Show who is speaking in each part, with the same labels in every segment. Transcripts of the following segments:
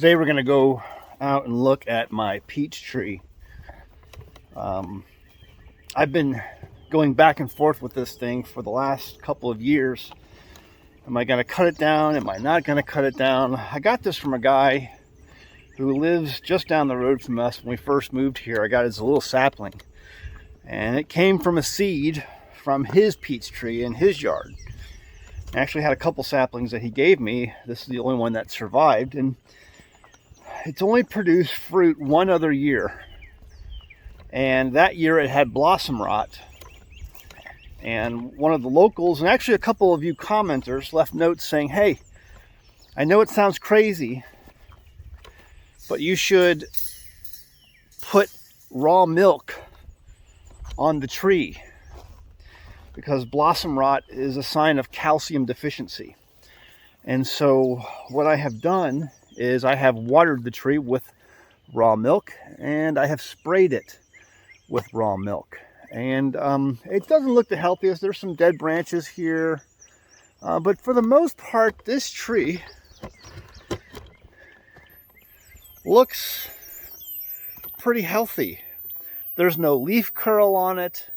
Speaker 1: Today we're going to go out and look at my peach tree. I've been going back and forth with this thing for the last couple of years. Am I going to cut it down? Am I not going to cut it down? I got this from a guy who lives just down the road from us. When we first moved here, I got his little sapling. And it came from a seed from his peach tree in his yard. I actually had a couple saplings that he gave me. This is the only one that survived. And it's only produced fruit one other year. And that year it had blossom rot. And one of the locals, and actually a couple of you commenters, left notes saying, hey, I know it sounds crazy, but you should put raw milk on the tree because blossom rot is a sign of calcium deficiency. And so what I have done is I have watered the tree with raw milk and I have sprayed it with raw milk. And it doesn't look the healthiest. There's some dead branches here. But for the most part, this tree looks pretty healthy. There's no leaf curl on it.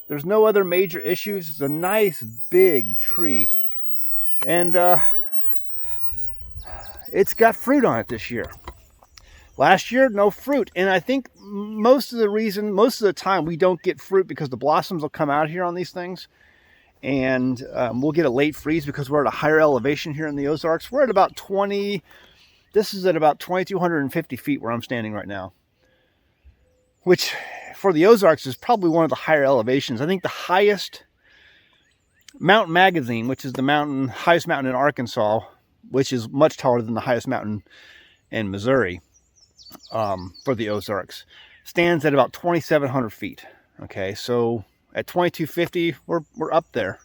Speaker 1: There's no other major issues. It's a nice big tree. And it's got fruit on it this year. Last year, no fruit. And I think most of the time we don't get fruit because the blossoms will come out here on these things. And we'll get a late freeze because we're at a higher elevation here in the Ozarks. We're at about this is at about 2,250 feet where I'm standing right now. Which for the Ozarks is probably one of the higher elevations. I think the highest, Mount Magazine, which is the highest mountain in Arkansas, which is much taller than the highest mountain in Missouri, for the Ozarks, stands at about 2,700 feet. Okay, so at 2,250, we're up there.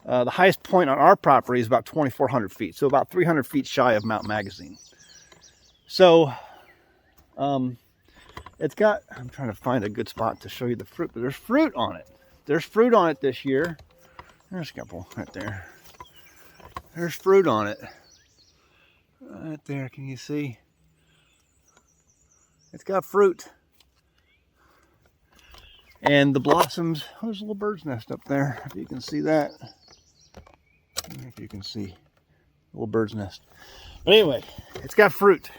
Speaker 1: The highest point on our property is about 2,400 feet, so about 300 feet shy of Mount Magazine. So, it's got, I'm trying to find a good spot to show you the fruit, but there's fruit on it. There's fruit on it this year. There's a couple right there. There's fruit on it. Right there, can you see? It's got fruit. And the blossoms, oh, there's a little bird's nest up there, if you can see that. If you can see, a little bird's nest. But anyway, it's got fruit.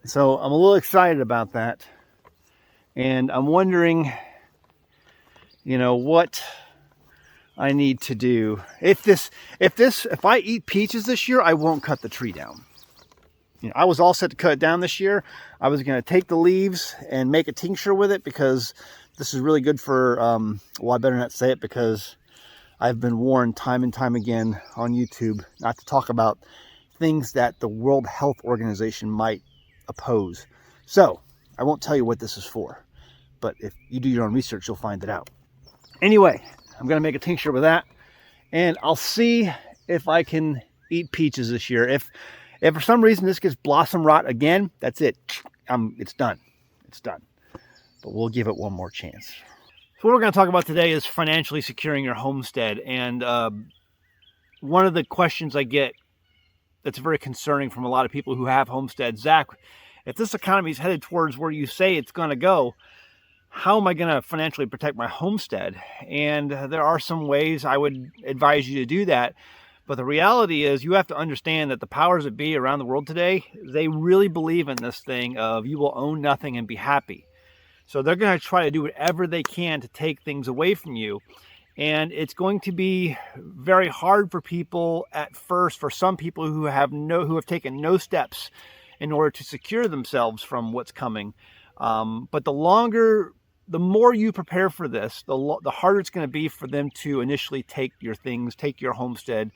Speaker 1: So I'm a little excited about that. And I'm wondering, what I need to do. If I eat peaches this year, I won't cut the tree down. I was all set to cut it down this year. I was going to take the leaves and make a tincture with it because this is really good for, well, I better not say it because I've been warned time and time again on YouTube not to talk about things that the World Health Organization might oppose. So I won't tell you what this is for, but if you do your own research, you'll find it out. Anyway, I'm going to make a tincture with that, and I'll see if I can eat peaches this year. If for some reason this gets blossom rot again, that's it. It's done. It's done. But we'll give it one more chance. So what we're going to talk about today is financially securing your homestead. And one of the questions I get that's very concerning from a lot of people who have homesteads, Zach, if this economy is headed towards where you say it's going to go, how am I going to financially protect my homestead? And there are some ways I would advise you to do that. But the reality is you have to understand that the powers that be around the world today, they really believe in this thing of you will own nothing and be happy. So they're going to try to do whatever they can to take things away from you. And it's going to be very hard for people at first, for some people who have taken no steps in order to secure themselves from what's coming. But the more you prepare for this, the harder it's going to be for them to initially take your things, take your homestead,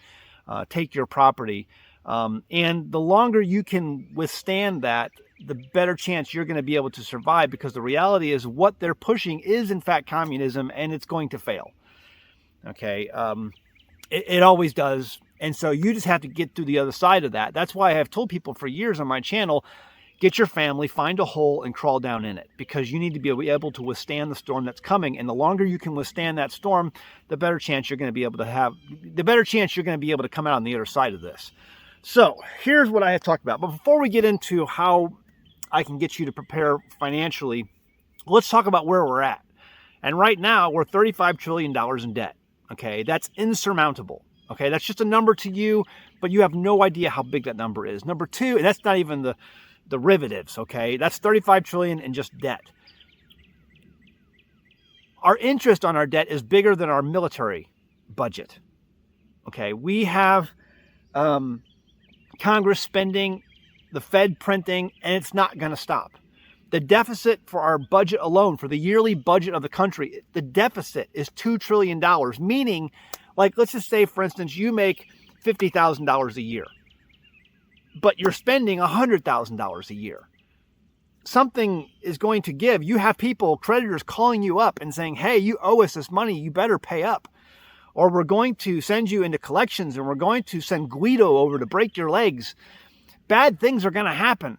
Speaker 1: take your property. And the longer you can withstand that, the better chance you're going to be able to survive, because the reality is what they're pushing is in fact communism, and it's going to fail. Okay. It always does. And so you just have to get through the other side of that. That's why I have told people for years on my channel, get your family, find a hole and crawl down in it, because you need to be able to withstand the storm that's coming. And the longer you can withstand that storm, the better chance you're going to be able to come out on the other side of this. So here's what I had talked about. But before we get into how I can get you to prepare financially, let's talk about where we're at. And right now we're $35 trillion in debt. Okay, that's insurmountable. Okay, that's just a number to you, but you have no idea how big that number is. Number two, and that's not even the derivatives. Okay, that's 35 trillion in just debt. Our interest on our debt is bigger than our military budget. Okay, we have Congress spending, the Fed printing, and it's not going to stop. The deficit for our budget alone, for the yearly budget of the country, the deficit is $2 trillion, meaning, like, let's just say, for instance, you make $50,000 a year, but you're spending $100,000 a year. Something is going to give. You have people, creditors, calling you up and saying, hey, you owe us this money, you better pay up. Or we're going to send you into collections, and we're going to send Guido over to break your legs. Bad things are going to happen.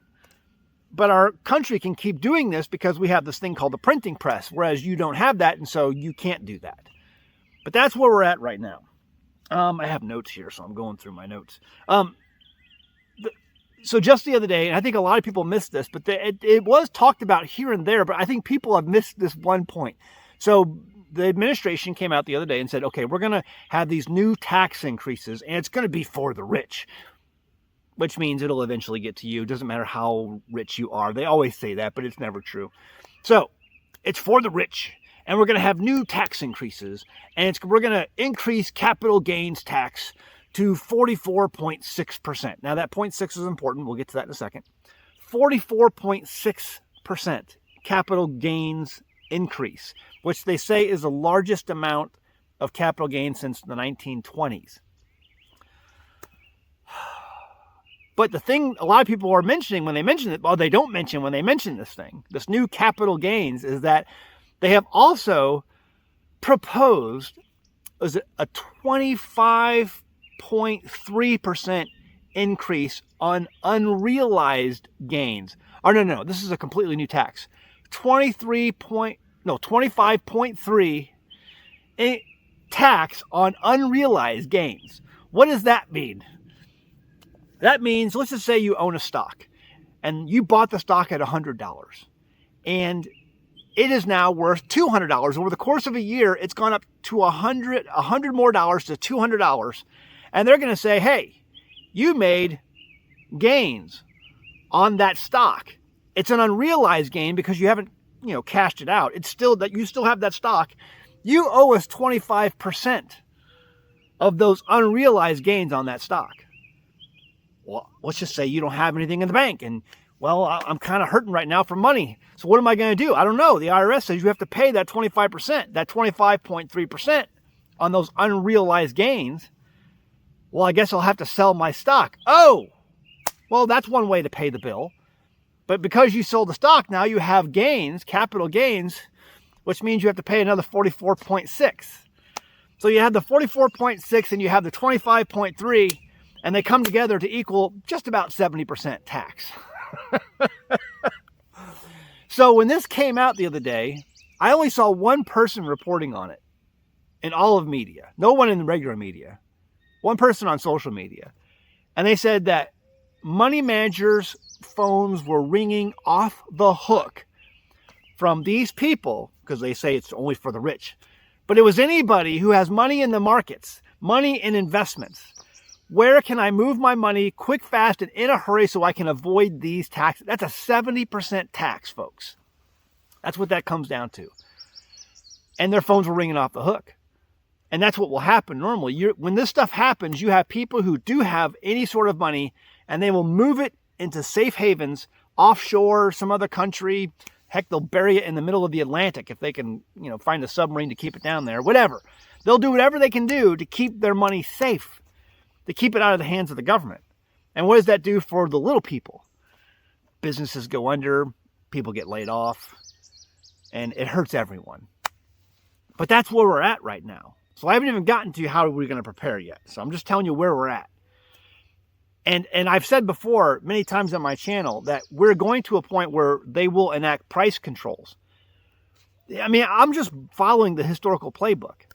Speaker 1: But our country can keep doing this because we have this thing called the printing press, whereas you don't have that, and so you can't do that. But that's where we're at right now. I have notes here, so I'm going through my notes. So just the other day, and I think a lot of people missed this, but it was talked about here and there, but I think people have missed this one point. So the administration came out the other day and said, okay, we're going to have these new tax increases, and it's going to be for the rich, which means it'll eventually get to you. It doesn't matter how rich you are. They always say that, but it's never true. So it's for the rich, and we're going to have new tax increases, and we're going to increase capital gains tax to 44.6%. Now that 0.6 is important. We'll get to that in a second. 44.6% capital gains increase, which they say is the largest amount of capital gains since the 1920s. But the thing a lot of people are mentioning when they mention it, well, they don't mention when they mention this thing, this new capital gains, is that they have also proposed a 25.3% increase on unrealized gains. Or no, this is a completely new tax. 25.3 tax on unrealized gains. What does that mean? That means, let's just say you own a stock and you bought the stock at $100 and it is now worth $200. Over the course of a year, it's gone up to $100 more dollars to $200. And they're going to say, hey, you made gains on that stock. It's an unrealized gain because you haven't, cashed it out. It's still that you still have that stock. You owe us 25% of those unrealized gains on that stock. Well, let's just say you don't have anything in the bank and, well, I'm kind of hurting right now for money. So what am I going to do? I don't know. The IRS says you have to pay that 25%, that 25.3% on those unrealized gains. Well, I guess I'll have to sell my stock. Oh, well, that's one way to pay the bill. But because you sold the stock, now you have gains, capital gains, which means you have to pay another 44.6. So you have the 44.6 and you have the 25.3, and they come together to equal just about 70% tax. So when this came out the other day, I only saw one person reporting on it in all of media. No one in the regular media. One person on social media. And they said that money managers' phones were ringing off the hook from these people, because they say it's only for the rich. But it was anybody who has money in the markets, money in investments. Where can I move my money quick, fast, and in a hurry so I can avoid these taxes? That's a 70% tax, folks. That's what that comes down to. And their phones were ringing off the hook. And that's what will happen normally. When this stuff happens, you have people who do have any sort of money, and they will move it into safe havens, offshore, some other country. Heck, they'll bury it in the middle of the Atlantic if they can, find a submarine to keep it down there. Whatever. They'll do whatever they can do to keep their money safe, to keep it out of the hands of the government. And what does that do for the little people? Businesses go under, people get laid off, and it hurts everyone. But that's where we're at right now. So I haven't even gotten to how we're going to prepare yet. So I'm just telling you where we're at. And I've said before many times on my channel that we're going to a point where they will enact price controls. I mean, I'm just following the historical playbook.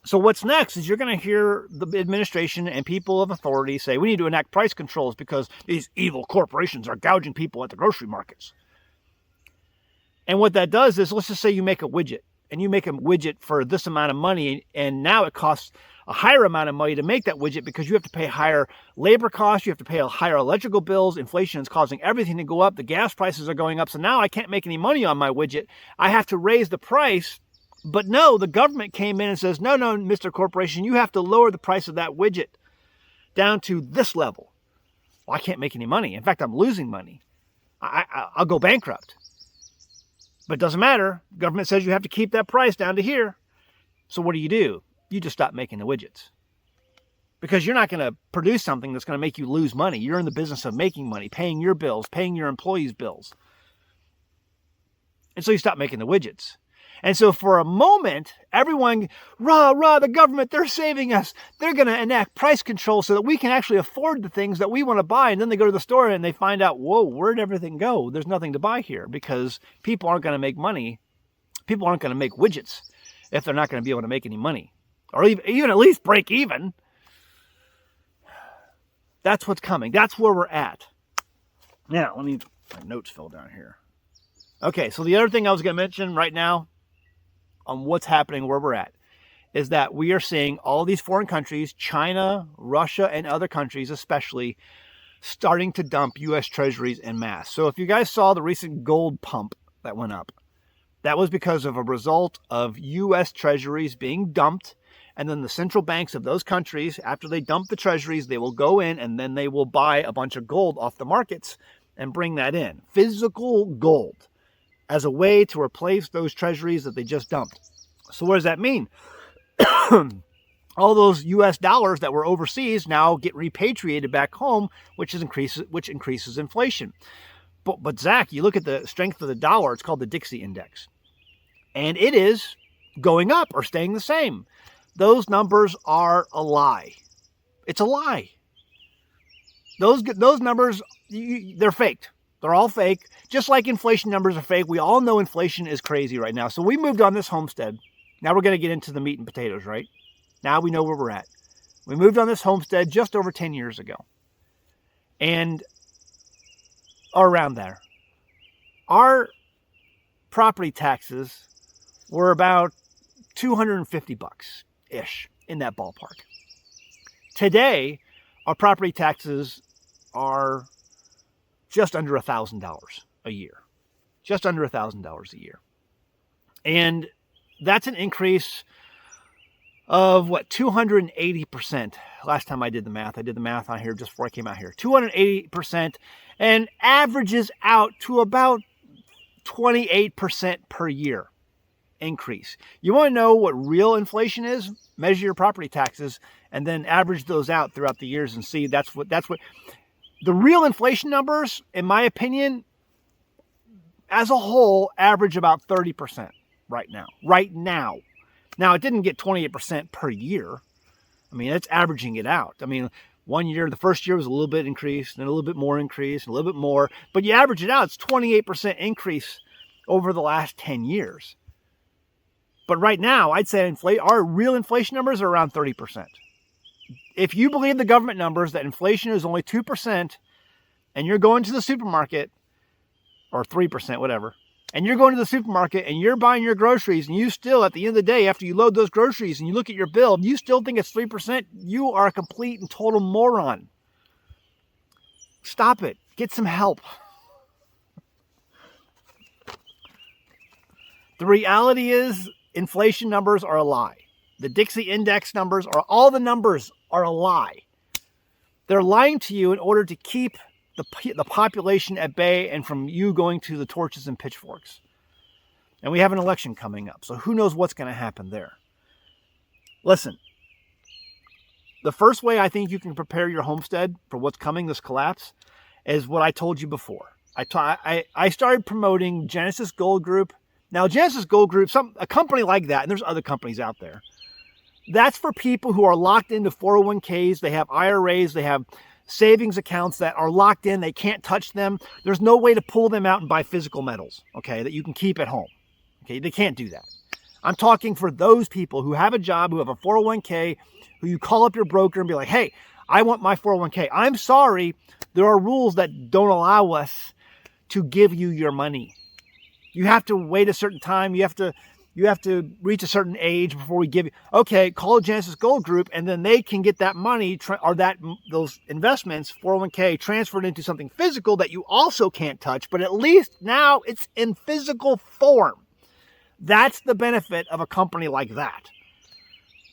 Speaker 1: So what's next is you're going to hear the administration and people of authority say, we need to enact price controls because these evil corporations are gouging people at the grocery markets. And what that does is, let's just say you make a widget, and you make a widget for this amount of money, and now it costs a higher amount of money to make that widget because you have to pay higher labor costs, you have to pay higher electrical bills, inflation is causing everything to go up, the gas prices are going up, so now I can't make any money on my widget, I have to raise the price. But no, the government came in and says, no, Mr. Corporation, you have to lower the price of that widget down to this level. Well, I can't make any money. In fact, I'm losing money. I'll go bankrupt. But it doesn't matter. The government says you have to keep that price down to here. So what do? You just stop making the widgets. Because you're not going to produce something that's going to make you lose money. You're in the business of making money, paying your bills, paying your employees' bills. And so you stop making the widgets. And so for a moment, everyone, rah, the government, they're saving us. They're going to enact price control so that we can actually afford the things that we want to buy. And then they go to the store and they find out, whoa, where'd everything go? There's nothing to buy here because people aren't going to make money. People aren't going to make widgets if they're not going to be able to make any money or even at least break even. That's what's coming. That's where we're at. Now, my notes fell down here. Okay, so the other thing I was going to mention right now on what's happening where we're at is that we are seeing all these foreign countries, China, Russia, and other countries especially, starting to dump U.S. treasuries en masse. So if you guys saw the recent gold pump that went up, that was because of a result of U.S. treasuries being dumped, and then the central banks of those countries, after they dump the treasuries, they will go in and then they will buy a bunch of gold off the markets and bring that in. Physical gold as a way to replace those treasuries that they just dumped. So what does that mean? All those U.S. dollars that were overseas now get repatriated back home, which increases inflation. But Zach, you look at the strength of the dollar, it's called the Dixie Index. And it is going up or staying the same. Those numbers are a lie. It's a lie. Those numbers, they're faked. They're all fake. Just like inflation numbers are fake. We all know inflation is crazy right now. So we moved on this homestead. Now we're going to get into the meat and potatoes, right? Now we know where we're at. We moved on this homestead just over 10 years ago. Or around there. Our property taxes were about $250-ish, in that ballpark. Today, our property taxes are just under $1,000 a year. Just under $1,000 a year. And that's an increase of 280%. Last time I did the math on here just before I came out here. 280%, and averages out to about 28% per year increase. You want to know what real inflation is? Measure your property taxes and then average those out throughout the years and see that's what the real inflation numbers, in my opinion, as a whole, average about 30% right now. Now, it didn't get 28% per year. I mean, it's averaging it out. I mean, one year, the first year was a little bit increased, then a little bit more increase, a little bit more. But you average it out, it's 28% increase over the last 10 years. But right now, I'd say our real inflation numbers are around 30%. If you believe the government numbers that inflation is only 2% and you're going to the supermarket, or 3%, whatever, and you're going to the supermarket and you're buying your groceries and you still, at the end of the day, after you load those groceries and you look at your bill, you still think it's 3%, you are a complete and total moron. Stop it. Get some help. The reality is inflation numbers are a lie. The Dixie Index numbers all the numbers are a lie. They're lying to you in order to keep the population at bay and from you going to the torches and pitchforks. And we have an election coming up, so who knows what's going to happen there. Listen, the first way I think you can prepare your homestead for what's coming, this collapse, is what I told you before. I started promoting Genesis Gold Group. Now, Genesis Gold Group, a company like that, and there's other companies out there, that's for people who are locked into 401ks, they have IRAs, they have savings accounts that are locked in, they can't touch them. There's no way to pull them out and buy physical metals, okay, that you can keep at home. Okay, they can't do that. I'm talking for those people who have a job, who have a 401k, who you call up your broker and be like, hey, I want my 401k. I'm sorry, there are rules that don't allow us to give you your money. You have to wait a certain time. You have to reach a certain age before we give you. Okay, call Genesis Gold Group, and then they can get that money or those investments, 401k, transferred into something physical that you also can't touch, but at least now it's in physical form. That's the benefit of a company like that.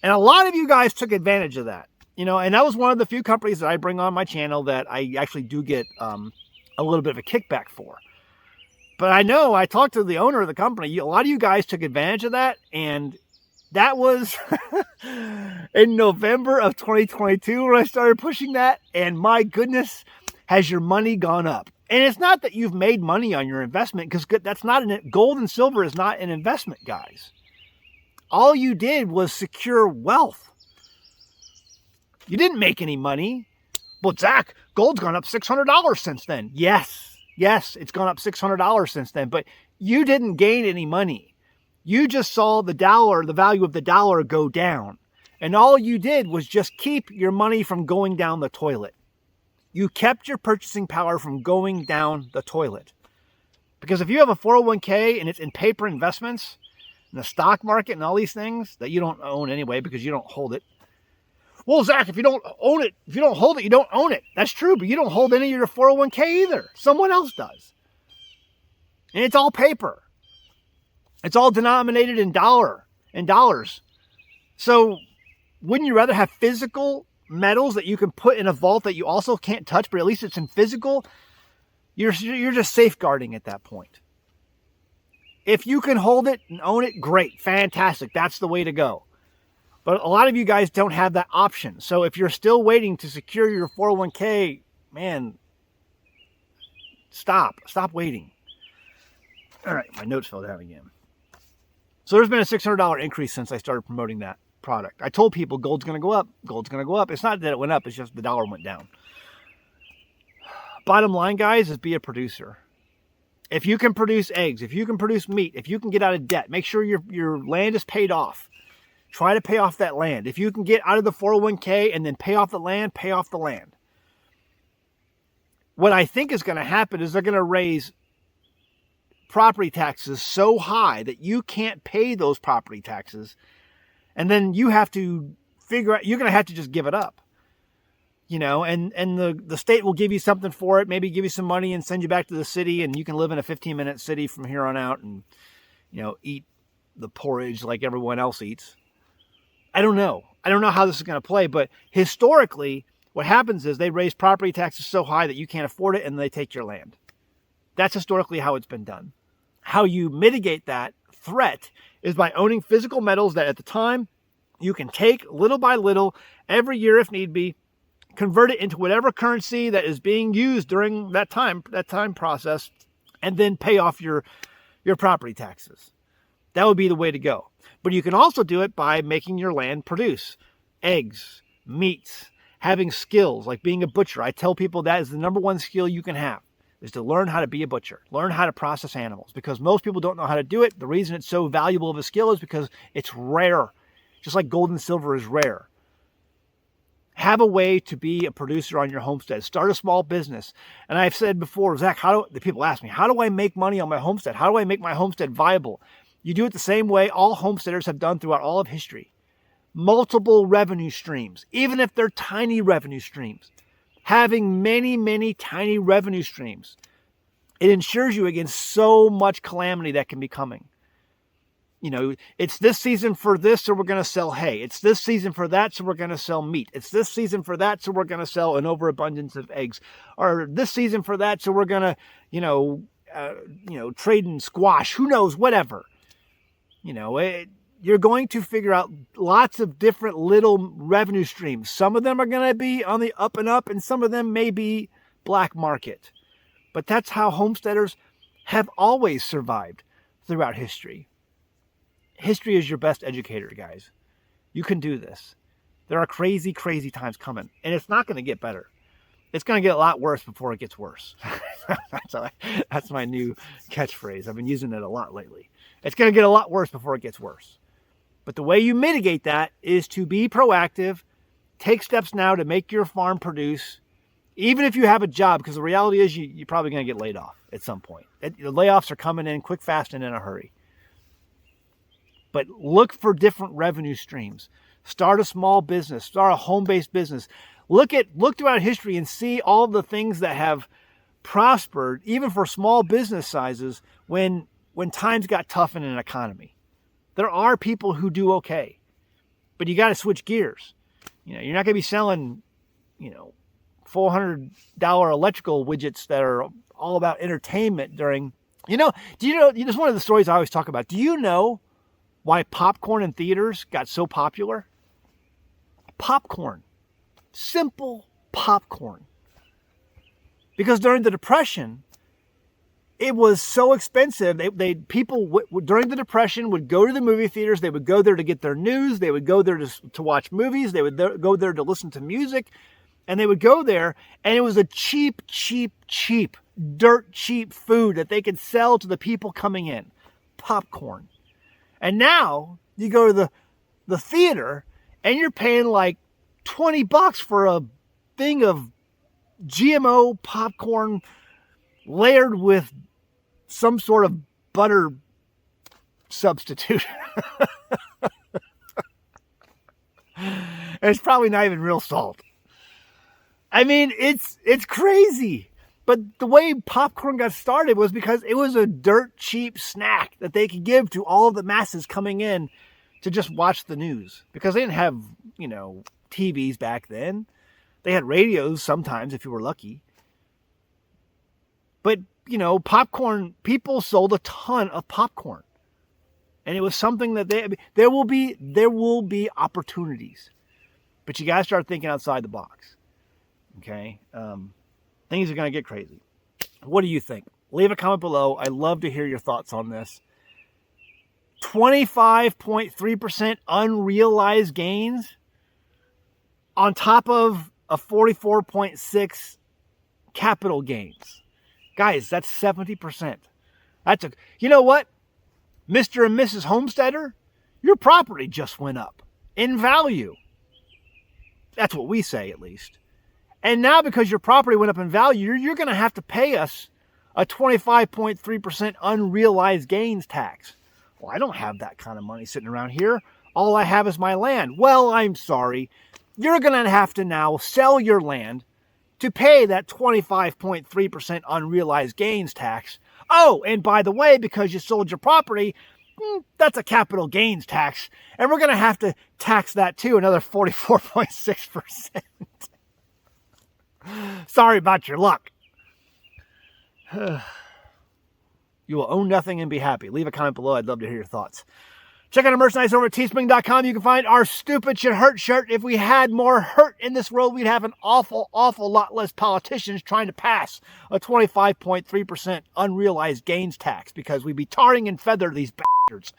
Speaker 1: And a lot of you guys took advantage of that. And that was one of the few companies that I bring on my channel that I actually do get a little bit of a kickback for. But I know I talked to the owner of the company. A lot of you guys took advantage of that. And that was in November of 2022 when I started pushing that. And my goodness, has your money gone up? And it's not that you've made money on your investment, because that's not gold and silver is not an investment, guys. All you did was secure wealth. You didn't make any money. Well, Zach, gold's gone up $600 since then. Yes, it's gone up $600 since then, but you didn't gain any money. You just saw the value of the dollar go down. And all you did was just keep your money from going down the toilet. You kept your purchasing power from going down the toilet. Because if you have a 401k and it's in paper investments, in the stock market and all these things that you don't own anyway because you don't hold it. Well, Zach, if you don't own it, if you don't hold it, you don't own it. That's true, but you don't hold any of your 401k either. Someone else does. And it's all paper. It's all denominated in dollars. So wouldn't you rather have physical metals that you can put in a vault that you also can't touch, but at least it's in physical? You're just safeguarding at that point. If you can hold it and own it, great, fantastic. That's the way to go. But a lot of you guys don't have that option. So if you're still waiting to secure your 401k, man, stop waiting. All right, my notes fell down again. So there's been a $600 increase since I started promoting that product. I told people gold's going to go up. Gold's going to go up. It's not that it went up. It's just the dollar went down. Bottom line, guys, is be a producer. If you can produce eggs, if you can produce meat, if you can get out of debt, make sure your land is paid off. Try to pay off that land. If you can get out of the 401k and then pay off the land, pay off the land. What I think is going to happen is they're going to raise property taxes so high that you can't pay those property taxes. And then you have to figure out, you're going to have to just give it up. And the state will give you something for it, maybe give you some money and send you back to the city, and you can live in a 15-minute city from here on out and, eat the porridge like everyone else eats. I don't know. I don't know how this is going to play, but historically, what happens is they raise property taxes so high that you can't afford it, and they take your land. That's historically how it's been done. How you mitigate that threat is by owning physical metals that at the time you can take little by little every year if need be, convert it into whatever currency that is being used during that time process, and then pay off your property taxes. That would be the way to go. But you can also do it by making your land produce eggs, meats, having skills like being a butcher. I tell people that is the number one skill you can have, is to learn how to be a butcher, learn how to process animals, because most people don't know how to do it. The reason it's so valuable of a skill is because it's rare, just like gold and silver is rare. Have a way to be a producer on your homestead. Start a small business. And I've said before, Zach, the people ask me, how do I make money on my homestead? How do I make my homestead viable? You do it the same way all homesteaders have done throughout all of history. Multiple revenue streams, even if they're tiny revenue streams. Having many, many tiny revenue streams, it insures you against so much calamity that can be coming. It's this season for this, so we're going to sell hay. It's this season for that, so we're going to sell meat. It's this season for that, so we're going to sell an overabundance of eggs. Or this season for that, so we're going to, trade in squash. Who knows? Whatever. You're going to figure out lots of different little revenue streams. Some of them are going to be on the up and up, and some of them may be black market. But that's how homesteaders have always survived throughout history. History is your best educator, guys. You can do this. There are crazy, crazy times coming, and it's not going to get better. It's going to get a lot worse before it gets worse. That's my new catchphrase. I've been using it a lot lately. It's going to get a lot worse before it gets worse. But the way you mitigate that is to be proactive, take steps now to make your farm produce, even if you have a job, because the reality is you're probably going to get laid off at some point. The layoffs are coming in quick, fast, and in a hurry. But look for different revenue streams. Start a small business. Start a home-based business. Look throughout history and see all the things that have prospered, even for small business sizes, when times got tough in an economy. There are people who do okay, but you got to switch gears. You're not going to be selling, $400 electrical widgets that are all about entertainment during, just one of the stories I always talk about. Do you know why popcorn in theaters got so popular? Popcorn. Simple popcorn. Because during the Depression, it was so expensive. People during the Depression would go to the movie theaters. They would go there to get their news. They would go there to watch movies. They would go there to listen to music. And they would go there, and it was a cheap, dirt cheap food that they could sell to the people coming in. Popcorn. And now you go to the theater, and you're paying like $20 for a thing of GMO popcorn layered with some sort of butter substitute. And it's probably not even real salt. I mean, it's crazy. But the way popcorn got started was because it was a dirt cheap snack that they could give to all of the masses coming in to just watch the news. Because they didn't have, TVs back then. They had radios sometimes if you were lucky. But, popcorn, people sold a ton of popcorn. And it was something that there will be opportunities. But you got to start thinking outside the box. Okay? Things are going to get crazy. What do you think? Leave a comment below. I'd love to hear your thoughts on this. 25.3% unrealized gains on top of a 44.6 capital gains. Guys, that's 70%. You know what? Mr. and Mrs. Homesteader, your property just went up in value. That's what we say, at least. And now because your property went up in value, you're going to have to pay us a 25.3% unrealized gains tax. Well, I don't have that kind of money sitting around here. All I have is my land. Well, I'm sorry. You're going to have to now sell your land to pay that 25.3% unrealized gains tax. Oh, and by the way, because you sold your property, that's a capital gains tax. And we're going to have to tax that too, another 44.6%. Sorry about your luck. You will own nothing and be happy. Leave a comment below. I'd love to hear your thoughts. Check out our merchandise over at teespring.com. You can find our Stupid Should Hurt shirt. If we had more hurt in this world, we'd have an awful lot less politicians trying to pass a 25.3% unrealized gains tax because we'd be tarring and feather these bastards.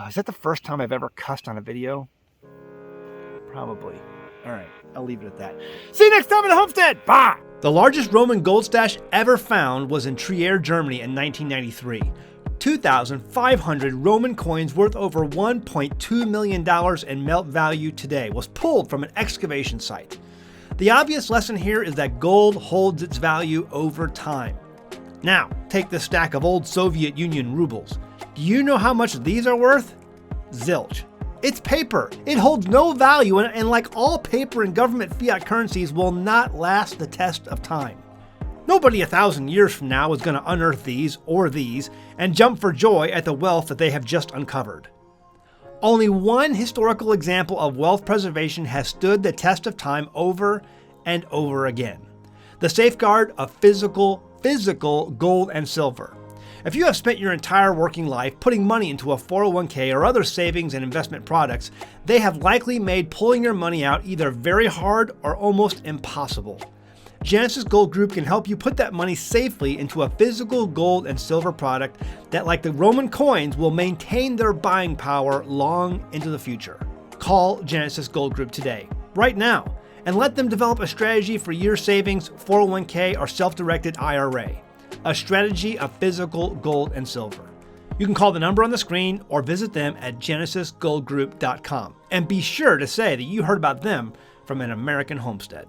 Speaker 1: Is that the first time I've ever cussed on a video? Probably. All right, I'll leave it at that. See you next time in the Homestead. Bye. The largest Roman gold stash ever found was in Trier, Germany in 1993. 2,500 Roman coins worth over $1.2 million in melt value today was pulled from an excavation site. The obvious lesson here is that gold holds its value over time. Now, take this stack of old Soviet Union rubles. Do you know how much these are worth? Zilch. It's paper. It holds no value, and like all paper and government fiat currencies, will not last the test of time. Nobody 1,000 years from now is going to unearth these or these and jump for joy at the wealth that they have just uncovered. Only one historical example of wealth preservation has stood the test of time over and over again. The safeguard of physical gold and silver. If you have spent your entire working life putting money into a 401k or other savings and investment products, they have likely made pulling your money out either very hard or almost impossible. Genesis Gold Group can help you put that money safely into a physical gold and silver product that, like the Roman coins, will maintain their buying power long into the future. Call Genesis Gold Group today, right now, and let them develop a strategy for your savings, 401k, or self-directed IRA. A strategy of physical gold and silver.
Speaker 2: You can call the number on the screen or visit them at genesisgoldgroup.com. And be sure to say that you heard about them from an American homestead.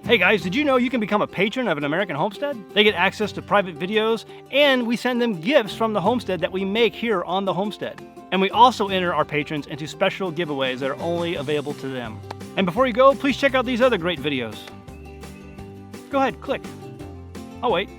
Speaker 1: Hey guys, did you know you can become a patron of an American homestead? They get access to private videos, and we send them gifts from the homestead that we make here on the homestead. And we also enter our patrons into special giveaways that are only available to them. And before you go, please check out these other great videos. Go ahead, click. I'll wait.